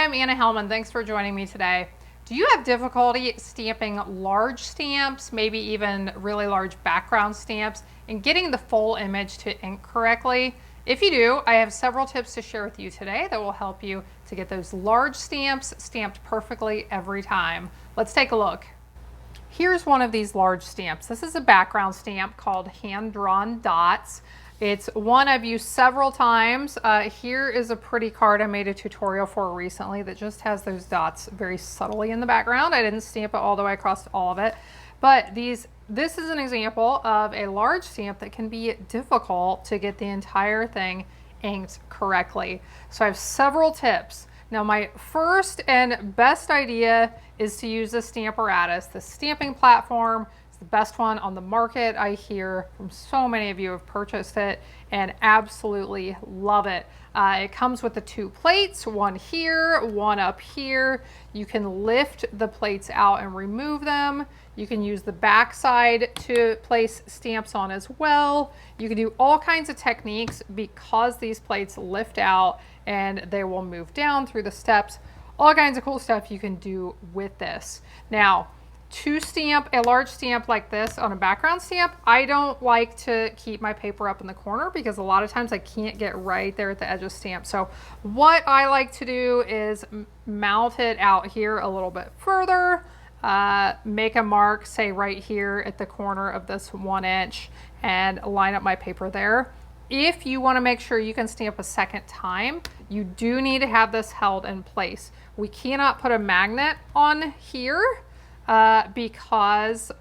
I'm Anna Helman. Thanks for joining me today. Do you have difficulty stamping large stamps, maybe even really large background stamps, and getting the full image to ink correctly? If you do, I have several tips to share with you today that will help you to get those large stamps stamped perfectly every time. Let's take a look. Here's one of these large stamps. This is a background stamp called Hand Drawn Dots. It's one I've used several times. Here is a pretty card I made a tutorial for recently that just has those dots very subtly in the background. I didn't stamp it all the way across all of it, but this is an example of a large stamp that can be difficult to get the entire thing inked correctly. So I have several tips. Now, my first and best idea is to use the Stamparatus. The stamping platform is the best one on the market. I hear from so many of you who have purchased it and absolutely love it. It comes with the two plates, one here, one up here. You can lift the plates out and remove them. You can use the back side to place stamps on as well. You can do all kinds of techniques because these plates lift out and they will move down through the steps. All kinds of cool stuff you can do with this. Now, to stamp a large stamp like this on a background stamp, I don't like to keep my paper up in the corner because a lot of times I can't get right there at the edge of stamp. So what I like to do is mount it out here a little bit further, make a mark, say right here at the corner of this 1 inch, and line up my paper there. If you want to make sure you can stamp a second time, you do need to have this held in place. We cannot put a magnet on here because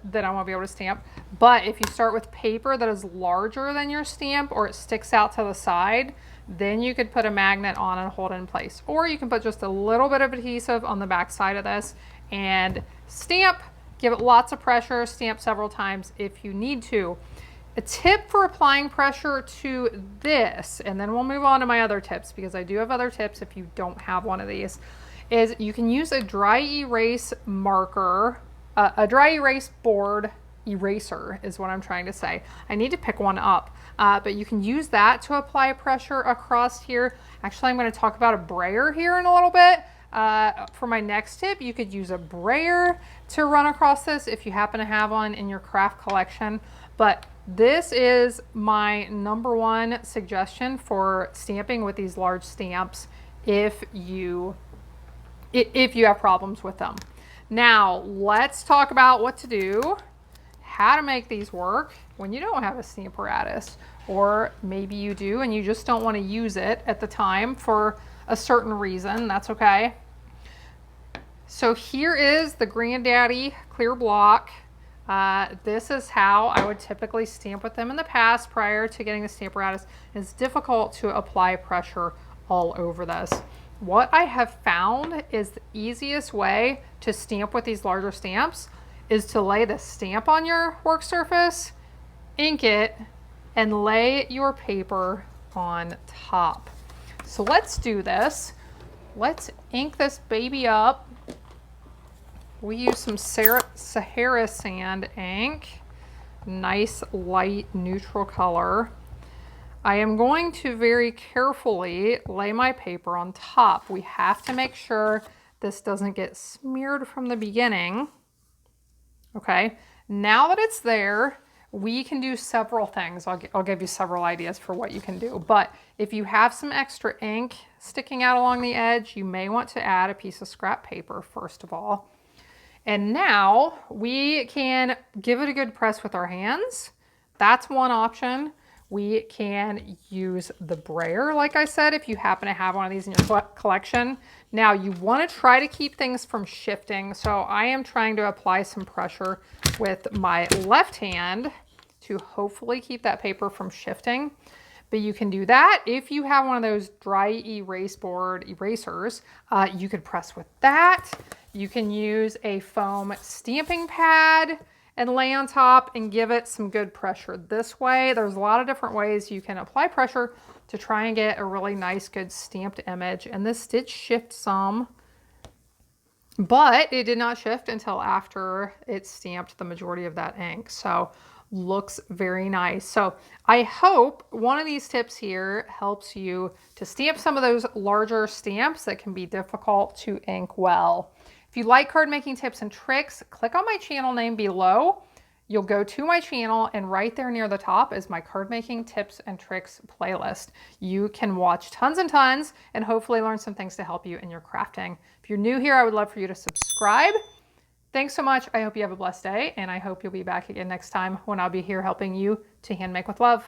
then I won't be able to stamp. But if you start with paper that is larger than your stamp or it sticks out to the side, then you could put a magnet on and hold it in place. Or you can put just a little bit of adhesive on the back side of this and stamp, give it lots of pressure, stamp several times if you need to. A tip for applying pressure to this, and then we'll move on to my other tips because I do have other tips if you don't have one of these, is you can use a dry erase marker, a dry erase board eraser is what I'm trying to say. I need to pick one up, but you can use that to apply pressure across here. Actually, I'm going to talk about a brayer here in a little bit. For my next tip, you could use a brayer to run across this if you happen to have one in your craft collection. But this is my #1 suggestion for stamping with these large stamps if you have problems with them. Now, let's talk about what to do, how to make these work when you don't have a Stamparatus, or maybe you do and you just don't want to use it at the time for a certain reason. That's okay. So here is the Granddaddy clear block. This is how I would typically stamp with them in the past prior to getting the Stamparatus. It's difficult to apply pressure all over this. What I have found is the easiest way to stamp with these larger stamps is to lay the stamp on your work surface, ink it, and lay your paper on top. So let's do this. Let's ink this baby up. We use some Sahara sand ink, nice light neutral color. I am going to very carefully lay my paper on top. We have to make sure this doesn't get smeared from the beginning. Okay, now that it's there, we can do several things. I'll give you several ideas for what you can do. But if you have some extra ink sticking out along the edge, you may want to add a piece of scrap paper first of all. And now we can give it a good press with our hands. That's one option. We can use the brayer, like I said, if you happen to have one of these in your collection. Now you want to try to keep things from shifting. So I am trying to apply some pressure with my left hand to hopefully keep that paper from shifting. But you can do that. If you have one of those dry erase board erasers, you could press with that. You can use a foam stamping pad and lay on top and give it some good pressure this way. There's a lot of different ways you can apply pressure to try and get a really nice, good stamped image. And this did shift some, but it did not shift until after it stamped the majority of that ink. So looks very nice. So I hope one of these tips here helps you to stamp some of those larger stamps that can be difficult to ink well. If you like card making tips and tricks, click on my channel name below. You'll go to my channel, and right there near the top is my card making tips and tricks playlist. You can watch tons and tons and hopefully learn some things to help you in your crafting. If you're new here, I would love for you to subscribe. Thanks so much. I hope you have a blessed day, and I hope you'll be back again next time when I'll be here helping you to hand make with love.